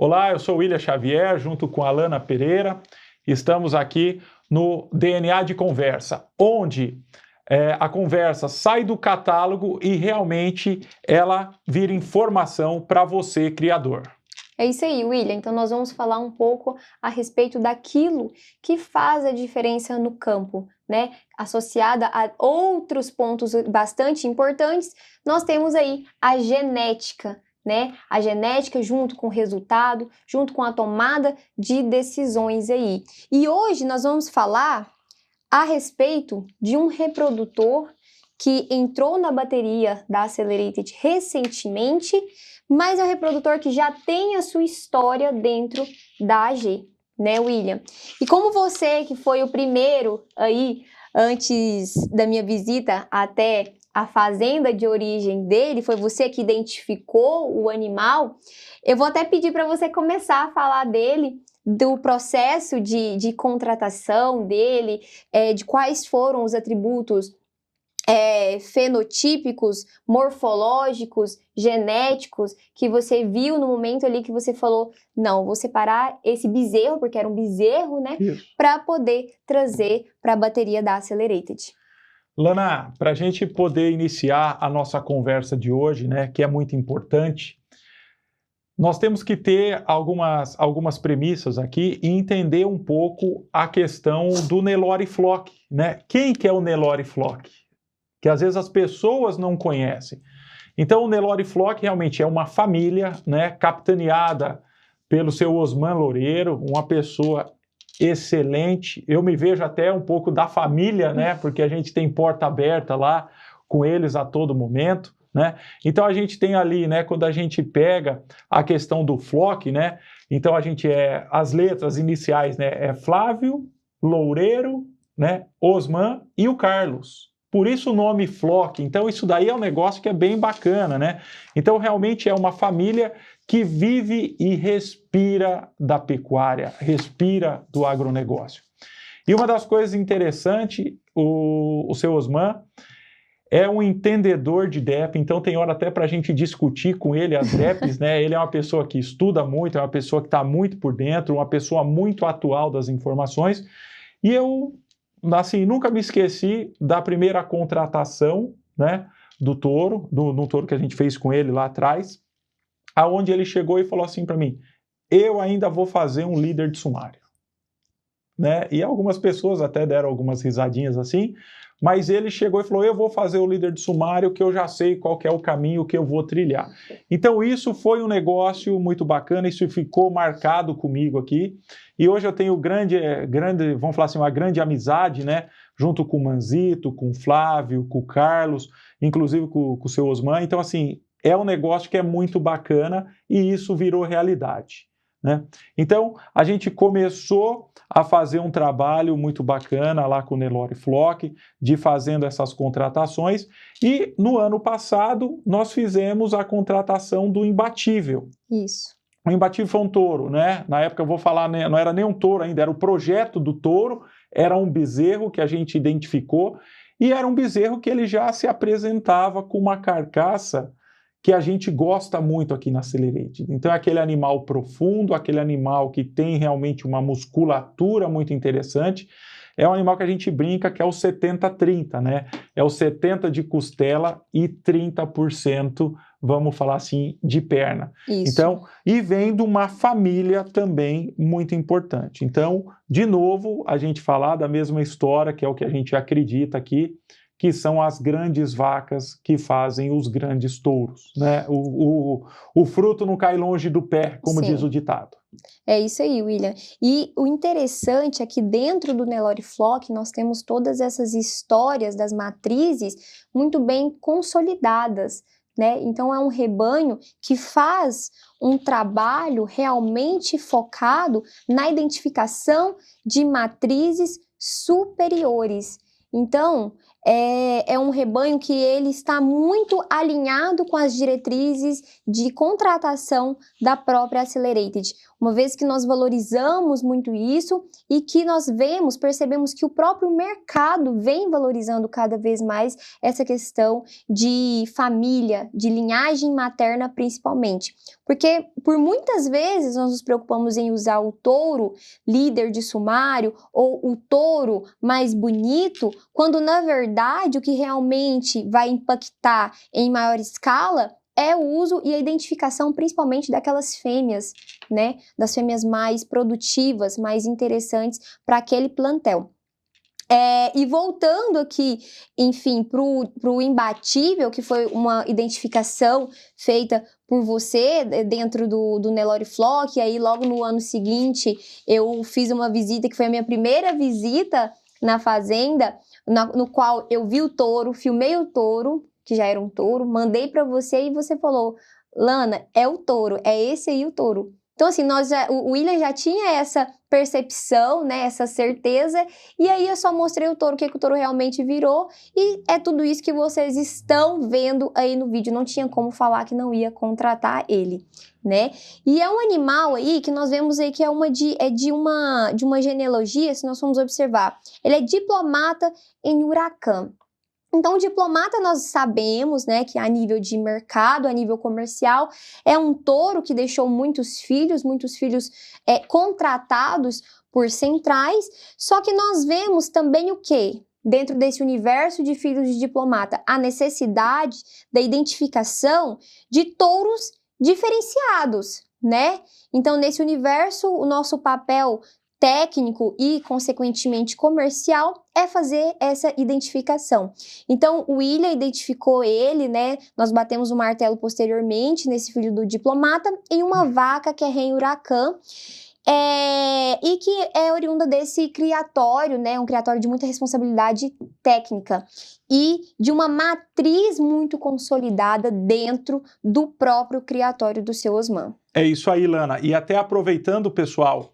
Olá, eu sou William Xavier, junto com a Alana Pereira. Estamos aqui no DNA de Conversa, onde a conversa sai do catálogo e realmente ela vira informação para você, criador. É isso aí, William. Então nós vamos falar um pouco a respeito daquilo que faz a diferença no campo, né? Associada a outros pontos bastante importantes, nós temos aí a genética, né? A genética junto com o resultado, junto com a tomada de decisões aí. E hoje nós vamos falar a respeito de um reprodutor que entrou na bateria da Accelerated recentemente, mas é um reprodutor que já tem a sua história dentro da AG, né, William? E como você, que foi o primeiro aí, antes da minha visita até a fazenda de origem dele, foi você que identificou o animal, eu vou até pedir para você começar a falar dele, do processo de contratação dele, de quais foram os atributos fenotípicos, morfológicos, genéticos, que você viu no momento ali que você falou, não, vou separar esse bezerro, porque era um bezerro, né, para poder trazer para a bateria da Accelerated. Lana, para a gente poder iniciar a nossa conversa de hoje, né, que é muito importante, nós temos que ter algumas premissas aqui e entender um pouco a questão do Nelore Flock, né? Quem que é o Nelore Flock? Que às vezes as pessoas não conhecem. Então o Nelore Flock realmente é uma família, né, capitaneada pelo seu Osman Loureiro, uma pessoa excelente. Eu me vejo até um pouco da família, né, porque a gente tem porta aberta lá com eles a todo momento, né? Então a gente tem ali, né, quando a gente pega a questão do Flock, né, então a gente as letras iniciais, né, é Flávio, Loureiro, né, Osman e o Carlos. Por isso o nome Flock. Então isso daí é um negócio que é bem bacana, né? Então realmente é uma família que vive e respira da pecuária, respira do agronegócio. E uma das coisas interessantes, o seu Osman é um entendedor de DEP, então tem hora até para a gente discutir com ele as DEPs, né? Ele é uma pessoa que estuda muito, é uma pessoa que está muito por dentro, uma pessoa muito atual das informações. E eu, assim, nunca me esqueci da primeira contratação, né, do touro, no touro que a gente fez com ele lá atrás, aonde ele chegou e falou assim para mim, eu ainda vou fazer um líder de sumário. Né? E algumas pessoas até deram algumas risadinhas assim, mas ele chegou e falou, eu vou fazer o líder de sumário que eu já sei qual que é o caminho que eu vou trilhar. Então isso foi um negócio muito bacana, isso ficou marcado comigo aqui, e hoje eu tenho vamos falar assim, uma grande amizade, né, junto com o Manzito, com o Flávio, com o Carlos, inclusive com o seu Osman. Então assim, é um negócio que é muito bacana e isso virou realidade. Né? Então, a gente começou a fazer um trabalho muito bacana lá com o Nelore Flock, de fazendo essas contratações, e no ano passado nós fizemos a contratação do Imbatível. Isso. O Imbatível foi um touro, né? Na época eu vou falar, né, não era nem um touro ainda, era o projeto do touro, era um bezerro que a gente identificou, e era um bezerro que ele já se apresentava com uma carcaça que a gente gosta muito aqui na Accelerated. Então é aquele animal profundo, aquele animal que tem realmente uma musculatura muito interessante. É um animal que a gente brinca que é o 70-30, né? É o 70% de costela e 30%, vamos falar assim, de perna. Isso. Então, e vem de uma família também muito importante. Então, de novo, a gente falar da mesma história, que é o que a gente acredita aqui, que são as grandes vacas que fazem os grandes touros, né? O fruto não cai longe do pé, como Sim. diz o ditado. É isso aí, William. E o interessante é que dentro do Nelore Flock nós temos todas essas histórias das matrizes muito bem consolidadas, né? Então é um rebanho que faz um trabalho realmente focado na identificação de matrizes superiores. Então, é um rebanho que ele está muito alinhado com as diretrizes de contratação da própria Accelerated, uma vez que nós valorizamos muito isso e que nós percebemos que o próprio mercado vem valorizando cada vez mais essa questão de família, de linhagem materna principalmente. Porque por muitas vezes nós nos preocupamos em usar o touro líder de sumário ou o touro mais bonito, quando na verdade o que realmente vai impactar em maior escala é o uso e a identificação principalmente daquelas fêmeas, né? Das fêmeas mais produtivas, mais interessantes para aquele plantel. E voltando aqui, enfim, para o imbatível, que foi uma identificação feita por você dentro do Nelore Flock, e aí logo no ano seguinte eu fiz uma visita, que foi a minha primeira visita na fazenda, no qual eu vi o touro, filmei o touro, que já era um touro, mandei para você e você falou, Lana, é o touro, é esse aí o touro. Então, assim, o William já tinha essa percepção, né, essa certeza, e aí eu só mostrei o touro, o que o touro realmente virou, e é tudo isso que vocês estão vendo aí no vídeo, não tinha como falar que não ia contratar ele, né? E é um animal aí que nós vemos aí que é de uma genealogia, se nós formos observar, ele é diplomata em Huracan. Então, o diplomata nós sabemos, né, que a nível de mercado, a nível comercial, é um touro que deixou muitos filhos contratados por centrais, só que nós vemos também o quê? Dentro desse universo de filhos de diplomata, a necessidade da identificação de touros diferenciados, né? Então, nesse universo, o nosso papel técnico e, consequentemente, comercial é fazer essa identificação. Então, o William identificou ele, né? Nós batemos o martelo posteriormente nesse filho do diplomata em uma vaca que é Ren Huracan, e que é oriunda desse criatório, né? Um criatório de muita responsabilidade técnica e de uma matriz muito consolidada dentro do próprio criatório do seu Osman. É isso aí, Lana. E até aproveitando, pessoal,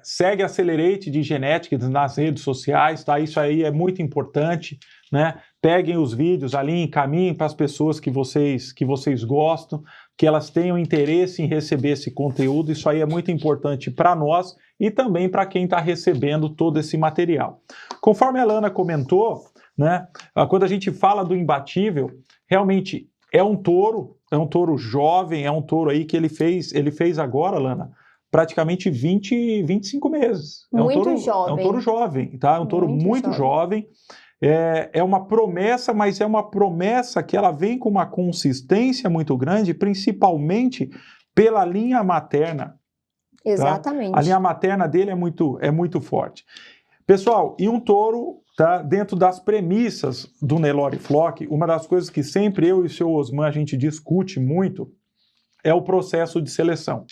segue a Accelerate de Genética nas redes sociais, tá? Isso aí é muito importante, né? Peguem os vídeos ali, encaminhem para as pessoas que vocês gostam, que elas tenham interesse em receber esse conteúdo. Isso aí é muito importante para nós e também para quem está recebendo todo esse material. Conforme a Lana comentou, né? Quando a gente fala do imbatível, realmente é um touro jovem, é um touro aí que ele fez agora, Lana, praticamente 25 meses. Muito jovem. É um touro jovem, tá? É um touro muito jovem. É uma promessa, mas é uma promessa que ela vem com uma consistência muito grande, principalmente pela linha materna. Exatamente. Tá? A linha materna dele é muito forte. Pessoal, e um touro, tá, dentro das premissas do Nelore Flock, uma das coisas que sempre eu e o seu Osman a gente discute muito é o processo de seleção.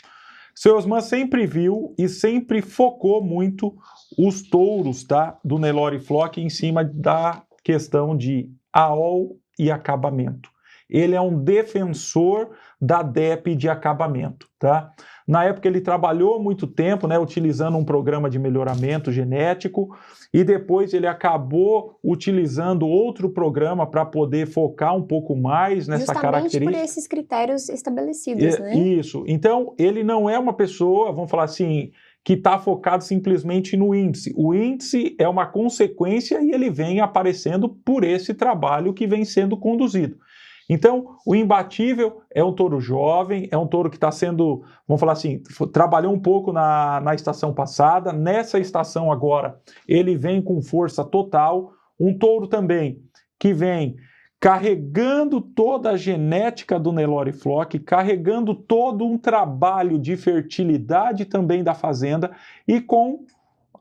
Seu Osman sempre viu e sempre focou muito os touros, tá, do Nelore Flock em cima da questão de AOL e acabamento. Ele é um defensor da DEP de acabamento, tá? Na época ele trabalhou muito tempo, né, utilizando um programa de melhoramento genético e depois ele acabou utilizando outro programa para poder focar um pouco mais nessa característica. Justamente por esses critérios estabelecidos, né? Isso. Então, ele não é uma pessoa, vamos falar assim, que está focado simplesmente no índice. O índice é uma consequência e ele vem aparecendo por esse trabalho que vem sendo conduzido. Então, o imbatível é um touro jovem, é um touro que está sendo, vamos falar assim, trabalhou um pouco na estação passada, nessa estação agora ele vem com força total, um touro também que vem carregando toda a genética do Nelore Flock, carregando todo um trabalho de fertilidade também da fazenda e com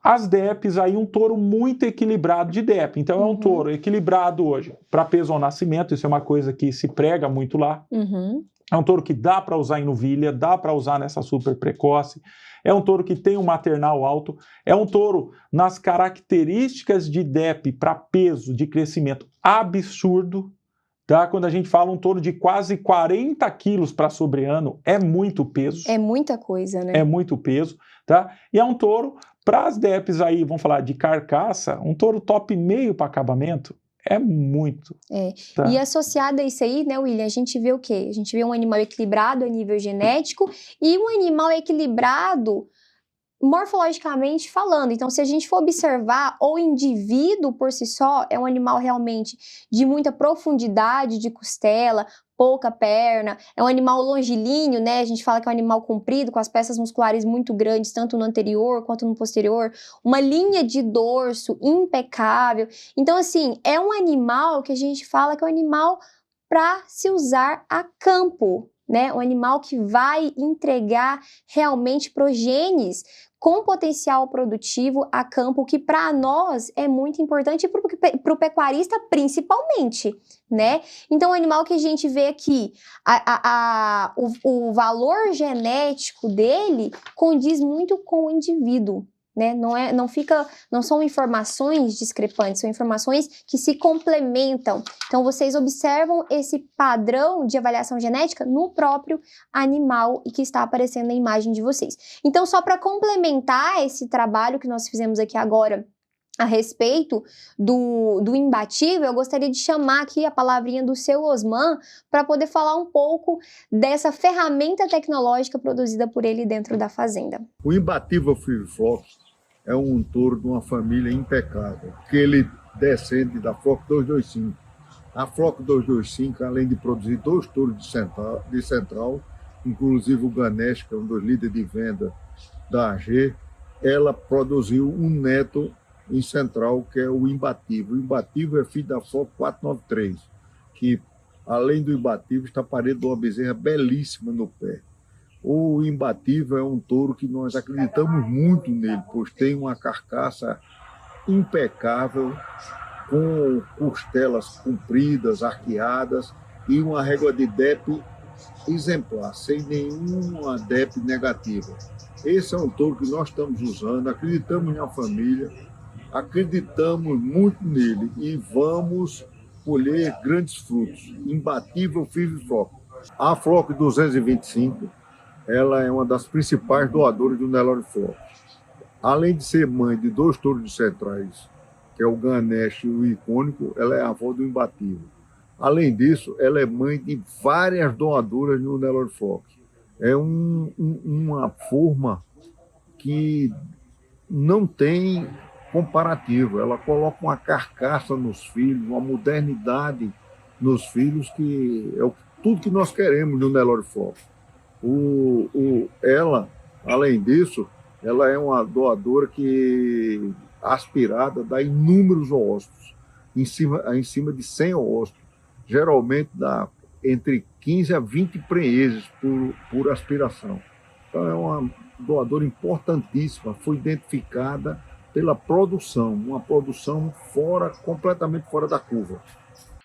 as DEPs aí, um touro muito equilibrado de DEP. Então é um touro equilibrado hoje para peso ao nascimento, isso é uma coisa que se prega muito lá. É um touro que dá para usar em novilha, dá para usar nessa super precoce. É um touro que tem um maternal alto. É um touro nas características de DEP para peso, de crescimento absurdo. Tá? Quando a gente fala um touro de quase 40 quilos para sobreano, é muito peso. É muita coisa, né? É muito peso, tá? E é um touro, para as DEPs aí, vamos falar de carcaça, um touro top meio para acabamento, é muito. Tá? E associado a isso aí, né, William, a gente vê o quê? A gente vê um animal equilibrado a nível genético e um animal equilibrado morfologicamente falando. Então, se a gente for observar, o indivíduo por si só é um animal realmente de muita profundidade de costela, pouca perna, é um animal longilíneo, né? A gente fala que é um animal comprido, com as peças musculares muito grandes, tanto no anterior quanto no posterior, uma linha de dorso impecável. Então, assim, é um animal que a gente fala que é um animal para se usar a campo, né? Um animal que vai entregar realmente progenes com potencial produtivo a campo, que para nós é muito importante e para o pecuarista principalmente, né? Então, o animal que a gente vê aqui, o valor genético dele condiz muito com o indivíduo, né? Não são informações discrepantes, são informações que se complementam. Então, vocês observam esse padrão de avaliação genética no próprio animal e que está aparecendo na imagem de vocês. Então, só para complementar esse trabalho que nós fizemos aqui agora a respeito do imbatível, eu gostaria de chamar aqui a palavrinha do seu Osman para poder falar um pouco dessa ferramenta tecnológica produzida por ele dentro da fazenda. O imbatível Free Flock é um touro de uma família impecável, que ele descende da Flock 225. A Flock 225, além de produzir 2 touros de central, inclusive o Ganesh, que é um dos líderes de venda da AG, ela produziu um neto em central, que é o imbatível. O imbatível é filho da Flock 493, que, além do imbatível, está parido de uma bezerra belíssima no pé. O imbatível é um touro que nós acreditamos muito nele, pois tem uma carcaça impecável, com costelas compridas, arqueadas e uma régua de DEP exemplar, sem nenhuma DEP negativa. Esse é um touro que nós estamos usando, acreditamos na família, acreditamos muito nele e vamos colher grandes frutos. Imbatível Free Flock. A Flock 225, ela é uma das principais doadoras do Nelore Flock. Além de ser mãe de 2 touros de centrais, que é o Ganesh e o Icônico, ela é a avó do imbatível. Além disso, ela é mãe de várias doadoras no Nelore Flock. É uma forma que não tem comparativo. Ela coloca uma carcaça nos filhos, uma modernidade nos filhos, que é tudo que nós queremos no Nelore Flock. Ela, além disso, ela é uma doadora que aspirada dá inúmeros oócitos, em cima de 100 oócitos. Geralmente dá entre 15 a 20 prenheses por aspiração. Então é uma doadora importantíssima, foi identificada pela produção, uma produção completamente fora da curva.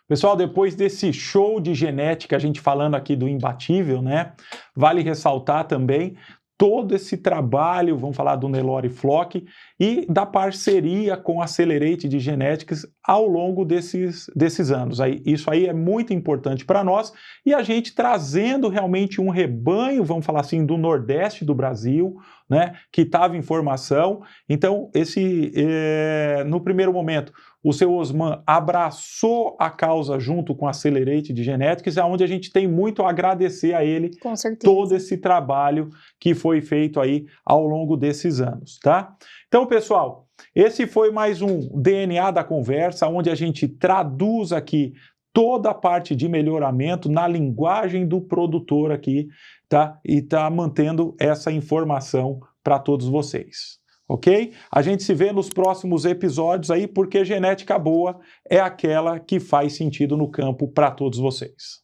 Pessoal, depois desse show de genética, a gente falando aqui do imbatível, né? Vale ressaltar também todo esse trabalho, vamos falar do Nelore Flock e da parceria com a Accelerate de Genetics ao longo desses anos. Isso aí é muito importante para nós e a gente trazendo realmente um rebanho, vamos falar assim, do Nordeste do Brasil, né, que estava em formação. Então, no primeiro momento, o seu Osman abraçou a causa junto com a Accelerate de Genetics, onde a gente tem muito a agradecer a ele todo esse trabalho que foi feito aí ao longo desses anos, tá? Então, pessoal, esse foi mais um DNA da Conversa, onde a gente traduz aqui toda a parte de melhoramento na linguagem do produtor aqui, tá? E tá mantendo essa informação para todos vocês. Ok? A gente se vê nos próximos episódios aí, porque genética boa é aquela que faz sentido no campo para todos vocês.